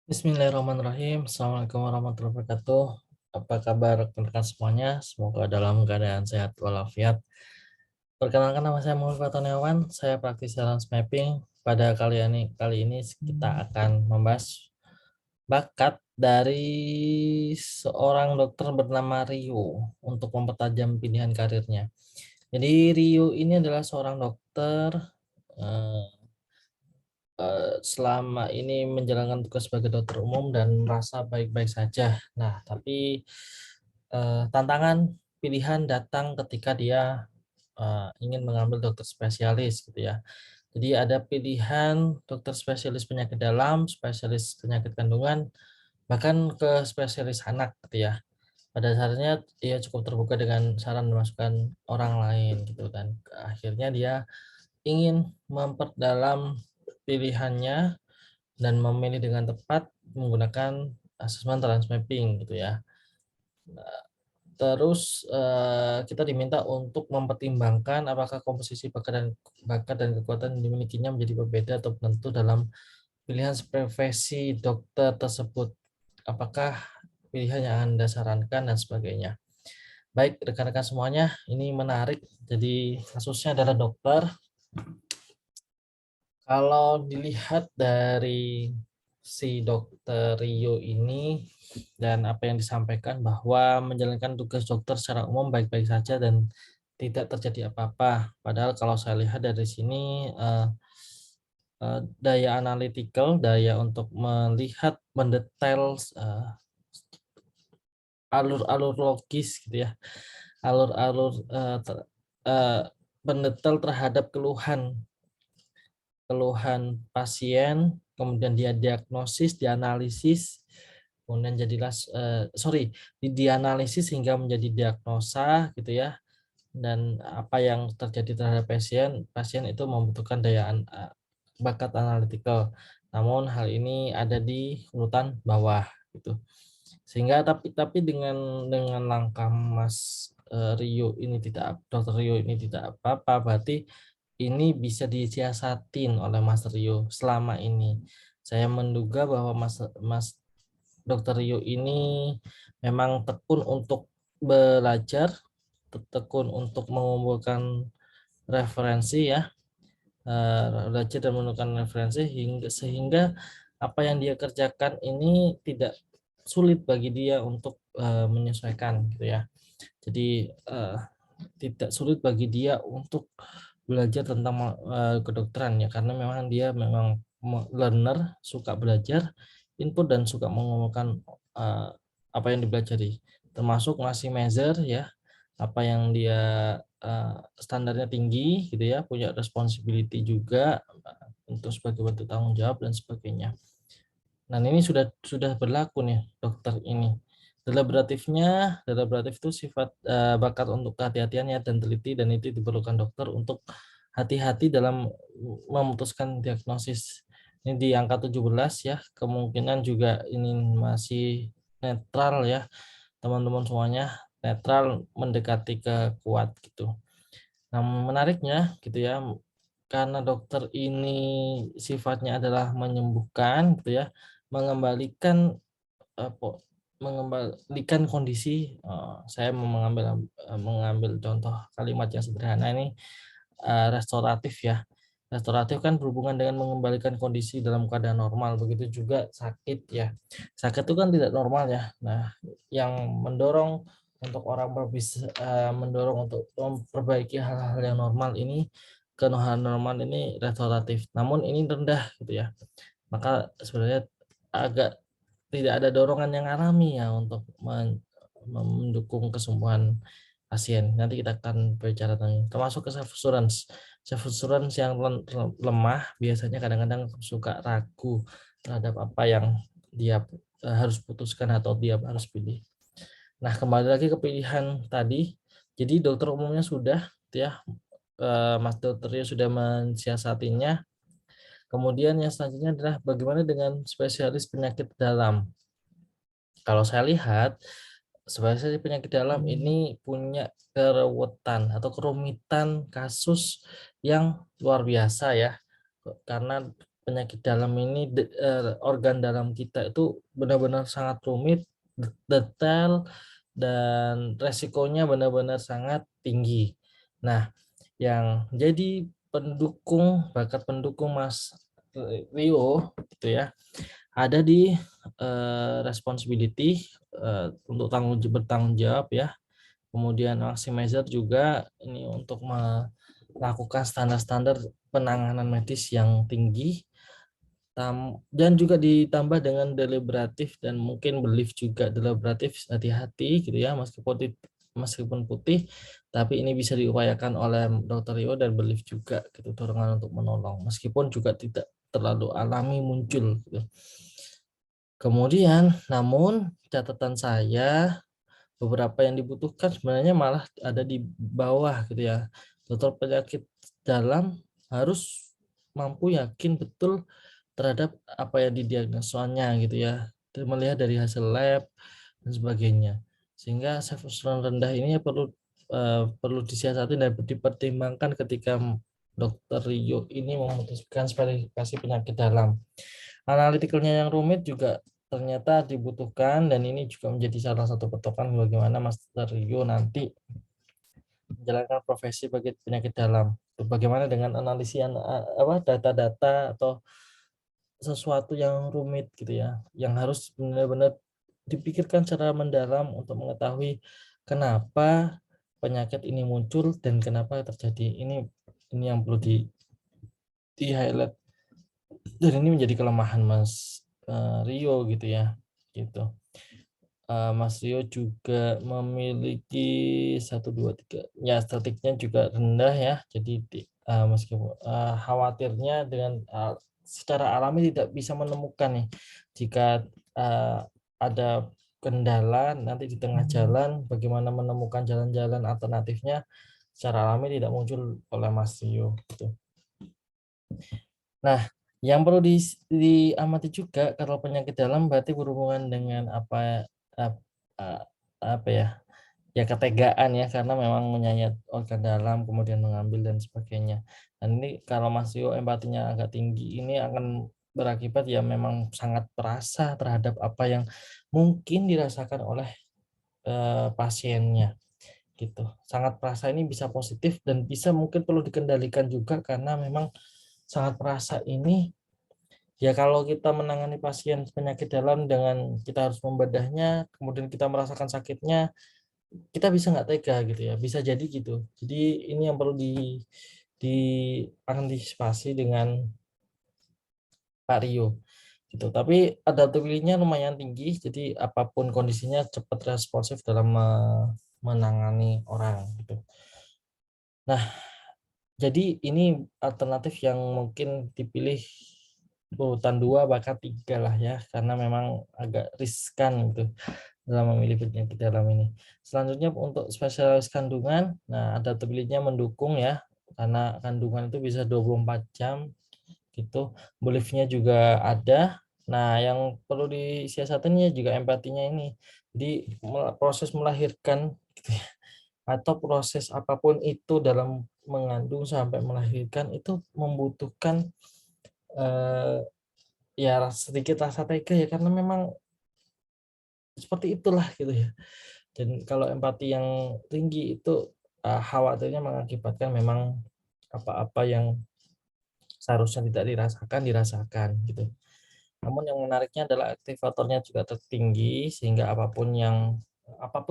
Bismillahirrahmanirrahim. Assalamualaikum warahmatullahi wabarakatuh. Apa kabar rekan-rekan semuanya? Semoga dalam keadaan sehat walafiat. Perkenalkan, nama saya Muhammad Fatoniawan. Saya praktisi balance mapping. Pada kali ini kita akan membahas bakat dari seorang dokter bernama Rio untuk mempertajam pilihan karirnya. Jadi Rio ini adalah seorang dokter eh, selama ini menjalankan tugas sebagai dokter umum dan merasa baik-baik saja. Nah, tapi tantangan pilihan datang ketika dia ingin mengambil dokter spesialis gitu ya. Jadi ada pilihan dokter spesialis penyakit dalam, spesialis penyakit kandungan, bahkan ke spesialis anak gitu ya. Pada dasarnya dia cukup terbuka dengan saran dan masukan orang lain gitu kan. Akhirnya dia ingin memperdalam pilihannya dan memilih dengan tepat menggunakan asesmen trans mapping gitu ya. Terus kita diminta untuk mempertimbangkan apakah komposisi bakat dan kekuatan yang dimilikinya menjadi berbeda atau penentu dalam pilihan profesi dokter tersebut. Apakah pilihan yang Anda sarankan dan sebagainya. Baik, rekan-rekan semuanya, ini menarik. Jadi kasusnya adalah dokter. Kalau dilihat dari si dokter Rio ini dan apa yang disampaikan bahwa menjalankan tugas dokter secara umum baik-baik saja dan tidak terjadi apa-apa. Padahal kalau saya lihat dari sini daya analytical, daya untuk melihat mendetail alur-alur logis gitu ya, alur-alur mendetail terhadap keluhan keluhan pasien, kemudian dia diagnosis, dianalisis, kemudian jadilah dianalisis hingga menjadi diagnosa gitu ya. Dan apa yang terjadi terhadap pasien itu membutuhkan bakat analytical. Namun hal ini ada di urutan bawah gitu. Sehingga tapi dengan langkah Dokter Rio ini tidak apa-apa, berarti ini bisa disiasatin oleh Mas Rio selama ini. Saya menduga bahwa Mas Dokter Rio ini memang tekun untuk belajar, tekun untuk mengumpulkan referensi ya, belajar dan mengumpulkan referensi sehingga apa yang dia kerjakan ini tidak sulit bagi dia untuk menyesuaikan gitu ya. Jadi tidak sulit bagi dia untuk belajar tentang kedokteran ya, karena memang learner, suka belajar, input dan suka mengumpulkan apa yang dipelajari, termasuk ngasih measure ya, apa yang dia standarnya tinggi gitu ya, punya responsibility juga untuk sebagai bentuk tanggung jawab dan sebagainya. Nah, ini sudah berlaku nih dokter ini. Deliberatif itu sifat bakat untuk kehati-hatian ya dan teliti, dan itu diperlukan dokter untuk hati-hati dalam memutuskan diagnosis. Ini di angka 17 ya, kemungkinan juga ini masih netral ya, teman-teman semuanya, netral mendekati ke kuat gitu. Nah, menariknya gitu ya, karena dokter ini sifatnya adalah menyembuhkan gitu ya, mengembalikan mengembalikan kondisi. Saya mau mengambil contoh kalimat yang sederhana ini, restoratif ya. Restoratif kan berhubungan dengan mengembalikan kondisi dalam keadaan normal, begitu juga sakit ya. Sakit itu kan tidak normal ya. Nah, yang mendorong untuk orang mendorong untuk memperbaiki hal-hal yang normal ini ke hal normal ini restoratif. Namun ini rendah gitu ya. Maka sebenarnya agak tidak ada dorongan yang alami ya untuk mendukung kesembuhan pasien. Nanti kita akan bicara tentang termasuk ke self assurance. Self assurance yang lemah biasanya kadang-kadang suka ragu terhadap apa yang dia harus putuskan atau dia harus pilih. Nah, kembali lagi ke pilihan tadi. Jadi dokter umumnya sudah ya, Mas Dokter sudah mensiasatinya. Kemudian yang selanjutnya adalah bagaimana dengan spesialis penyakit dalam. Kalau saya lihat, spesialis penyakit dalam ini punya keruwetan atau kerumitan kasus yang luar biasa ya. Karena penyakit dalam ini organ dalam kita itu benar-benar sangat rumit, detail, dan resikonya benar-benar sangat tinggi. Nah, yang jadi bakat pendukung Mas Rio gitu ya, ada di responsibility, untuk bertanggung jawab ya. Kemudian maximizer juga ini untuk melakukan standar-standar penanganan medis yang tinggi, dan juga ditambah dengan deliberatif dan mungkin belief juga. Deliberatif, hati-hati gitu ya, meskipun putih tapi ini bisa diupayakan oleh Dr. Rio, dan belief juga gitu, dorongan untuk menolong meskipun juga tidak terlalu alami muncul gitu. Kemudian namun catatan saya, beberapa yang dibutuhkan sebenarnya malah ada di bawah gitu ya. Dokter penyakit dalam harus mampu yakin betul terhadap apa yang didiagnosanya gitu ya, melihat dari hasil lab dan sebagainya. Sehingga self-assurance rendah ini ya perlu disiasati dan dipertimbangkan ketika Dokter Rio ini memutuskan spesifikasi penyakit dalam. Analitikalnya yang rumit juga ternyata dibutuhkan, dan ini juga menjadi salah satu patokan bagaimana Master Rio nanti menjalankan profesi bagi penyakit dalam. Bagaimana dengan analisian data-data atau sesuatu yang rumit gitu ya, yang harus benar-benar dipikirkan secara mendalam untuk mengetahui kenapa penyakit ini muncul dan kenapa terjadi. Ini yang perlu di highlight, dan ini menjadi kelemahan Mas Rio gitu ya, gitu. Mas Rio juga memiliki 1, 2, 3 ya, statiknya juga rendah ya. Jadi meskipun khawatirnya dengan secara alami tidak bisa menemukan nih jika ada kendala nanti di tengah jalan, bagaimana menemukan jalan-jalan alternatifnya secara alami tidak muncul oleh Mas Rio gitu. Nah, yang perlu diamati juga kalau penyakit dalam berarti berhubungan dengan apa ya, ya ketegaan ya, karena memang menyayat organ dalam kemudian mengambil dan sebagainya. Dan ini kalau Mas Rio empatinya agak tinggi, ini akan berakibat ya memang sangat perasa terhadap apa yang mungkin dirasakan oleh pasiennya gitu. Sangat perasa ini bisa positif dan bisa mungkin perlu dikendalikan juga, karena memang sangat perasa ini ya, kalau kita menangani pasien penyakit dalam dengan kita harus membedahnya, kemudian kita merasakan sakitnya, kita bisa nggak tega gitu ya, bisa jadi gitu. Jadi ini yang perlu diantisipasi dengan Pak Rio gitu. Tapi adaptability-nya lumayan tinggi, jadi apapun kondisinya cepat responsif dalam menangani orang gitu. Nah, jadi ini alternatif yang mungkin dipilih urutan 2 bahkan 3 lah ya, karena memang agak riskan gitu dalam memilih penyakit dalam ini. Selanjutnya untuk spesialis kandungan, nah adaptability-nya mendukung ya, karena kandungan itu bisa 24 jam gitu. Belief-nya juga ada. Nah, yang perlu disiasatin ya juga empatinya ini. Jadi proses melahirkan gitu ya, atau proses apapun itu dalam mengandung sampai melahirkan itu membutuhkan ya sedikit rasa tega ya, karena memang seperti itulah gitu ya. Dan kalau empati yang tinggi itu khawatirnya mengakibatkan memang apa-apa yang seharusnya tidak dirasakan gitu. Namun yang menariknya adalah aktivatornya juga tertinggi, sehingga apapun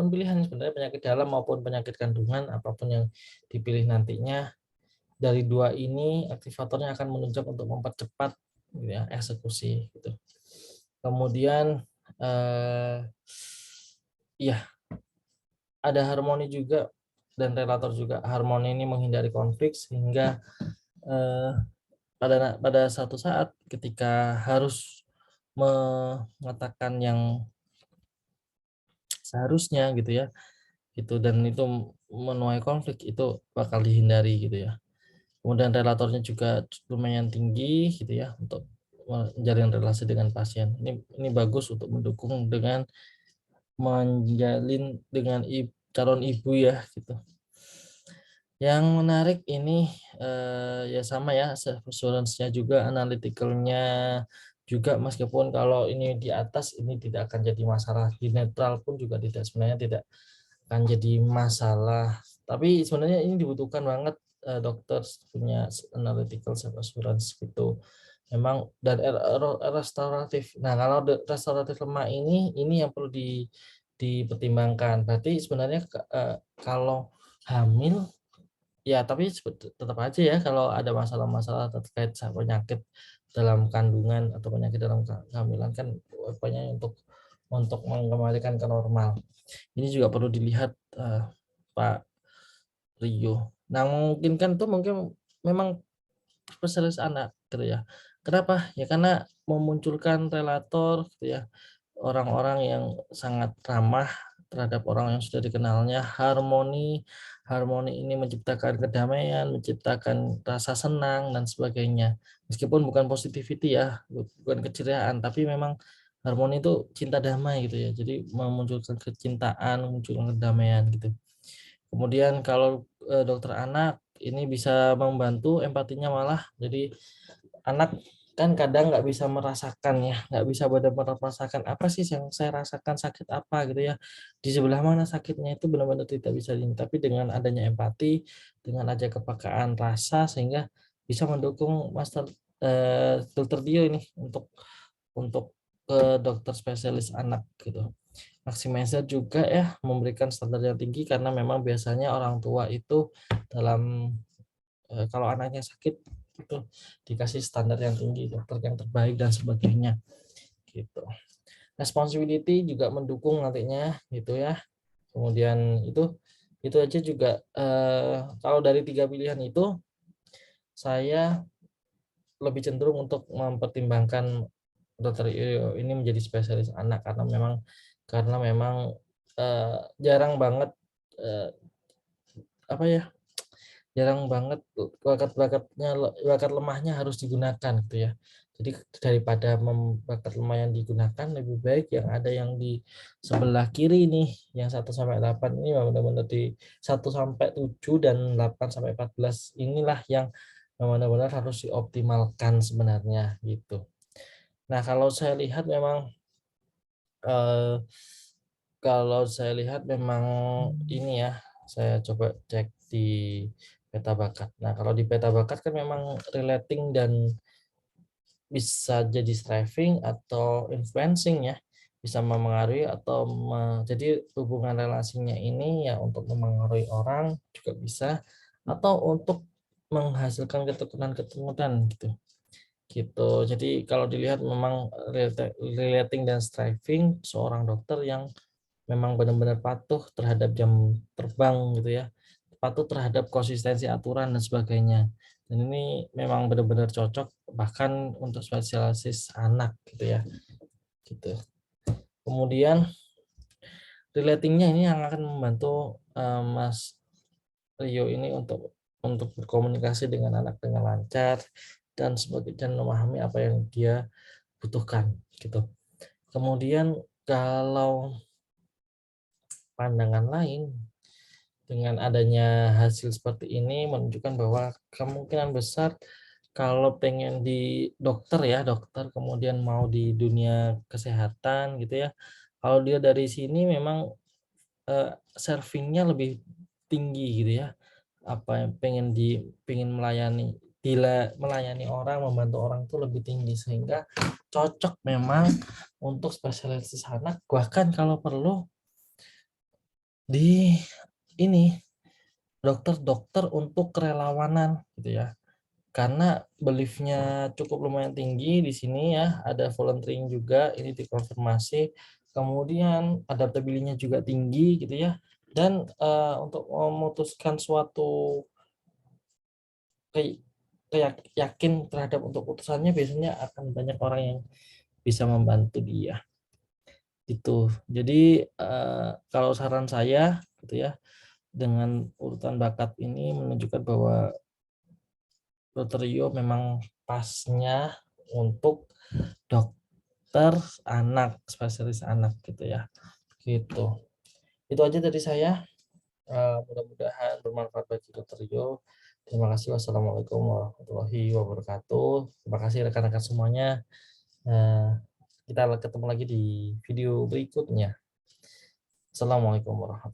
pilihan sebenarnya, penyakit dalam maupun penyakit kandungan, apapun yang dipilih nantinya, dari 2 ini aktivatornya akan menunjuk untuk mempercepat gitu ya, eksekusi gitu. Kemudian ya ada harmoni juga, dan relator juga. Harmoni ini menghindari konflik, sehingga pada satu saat ketika harus mengatakan yang seharusnya gitu ya, gitu, dan itu menuai konflik, itu bakal dihindari gitu ya. Kemudian relatornya juga lumayan tinggi gitu ya untuk menjalin relasi dengan pasien. Ini bagus untuk mendukung dengan menjalin dengan calon ibu ya gitu. Yang menarik ini, ya sama ya, self assurance-nya juga, analytical-nya juga, meskipun kalau ini di atas ini tidak akan jadi masalah, di netral pun juga sebenarnya tidak akan jadi masalah. Tapi sebenarnya ini dibutuhkan banget, dokter punya analytical self assurance gitu. Memang dan restoratif. Nah, kalau restoratif lemah ini yang perlu dipertimbangkan. Berarti sebenarnya kalau hamil, ya, tapi tetap aja ya kalau ada masalah-masalah terkait sama penyakit dalam kandungan atau penyakit dalam kehamilan kan upayanya untuk mengembalikan ke normal. Ini juga perlu dilihat, Pak Rio. Nah, mungkin kan itu mungkin memang spesialis anak gitu ya. Kenapa? Ya karena memunculkan relator gitu ya, orang-orang yang sangat ramah terhadap orang yang sudah dikenalnya, harmoni harmoni ini menciptakan kedamaian, menciptakan rasa senang dan sebagainya. Meskipun bukan positivity ya, bukan keceriaan, tapi memang harmoni itu cinta damai gitu ya. Jadi memunculkan kecintaan, memunculkan kedamaian gitu. Kemudian kalau, dokter anak ini bisa membantu empatinya malah. Jadi anak kan kadang nggak bisa merasakan ya, nggak bisa benar-benar merasakan apa sih yang saya rasakan, sakit apa gitu ya, di sebelah mana sakitnya itu benar-benar tidak bisa ini. Tapi dengan adanya empati, dengan aja kepekaan rasa sehingga bisa mendukung dokter Dio ini untuk ke dokter spesialis anak gitu. Maximizer juga ya memberikan standar yang tinggi karena memang biasanya orang tua itu dalam kalau anaknya sakit itu dikasih standar yang tinggi, dokter yang terbaik dan sebagainya gitu. Responsibility juga mendukung nantinya gitu ya. Kemudian itu aja juga, kalau dari 3 pilihan itu saya lebih cenderung untuk mempertimbangkan dokter ini menjadi spesialis anak karena memang jarang banget, eee, apa ya, jarang banget bakat lemahnya harus digunakan gitu ya. Jadi daripada bakat lemah yang digunakan, lebih baik yang ada yang di sebelah kiri nih, yang 1 sampai 8 ini benar-benar di 1 sampai 7 dan 8 sampai 14 inilah yang benar-benar harus dioptimalkan sebenarnya gitu. Nah, eee, kalau saya lihat memang ini ya, saya coba cek di peta bakat. Nah, kalau di peta bakat kan memang relating dan bisa jadi striving atau influencing ya, bisa memengaruhi atau jadi hubungan relasinya ini ya untuk memengaruhi orang juga bisa, atau untuk menghasilkan keturunan-keturunan gitu. Gitu. Jadi kalau dilihat memang relating dan striving seorang dokter yang memang benar-benar patuh terhadap jam terbang gitu ya, patuh terhadap konsistensi aturan dan sebagainya. Dan ini memang benar-benar cocok bahkan untuk spesialis anak gitu ya, gitu. Kemudian relatingnya ini yang akan membantu, Mas Rio ini untuk berkomunikasi dengan anak dengan lancar dan memahami apa yang dia butuhkan gitu. Kemudian kalau pandangan lain, dengan adanya hasil seperti ini menunjukkan bahwa kemungkinan besar kalau pengen di dokter ya, dokter kemudian mau di dunia kesehatan gitu ya, kalau dia dari sini memang, serving lebih tinggi gitu ya, apa yang pengen melayani orang, membantu orang itu lebih tinggi sehingga cocok memang untuk spesialis anak, bahkan kalau perlu di ini dokter-dokter untuk kerelawanan gitu ya. Karena belief-nya cukup lumayan tinggi di sini ya, ada volunteering juga, ini dikonfirmasi. Kemudian adaptability-nya juga tinggi gitu ya. Dan, untuk memutuskan suatu yakin terhadap untuk putusannya biasanya akan banyak orang yang bisa membantu dia, gitu. Jadi, kalau saran saya gitu ya, dengan urutan bakat ini menunjukkan bahwa Dokter Rio memang pasnya untuk dokter anak, spesialis anak gitu ya, gitu. Itu aja dari saya. Mudah-mudahan bermanfaat bagi Dokter Rio. Terima kasih. Wassalamualaikum warahmatullahi wabarakatuh. Terima kasih rekan-rekan semuanya. Eh, Kita ketemu lagi di video berikutnya. Assalamualaikum warahmatullahi wabarakatuh.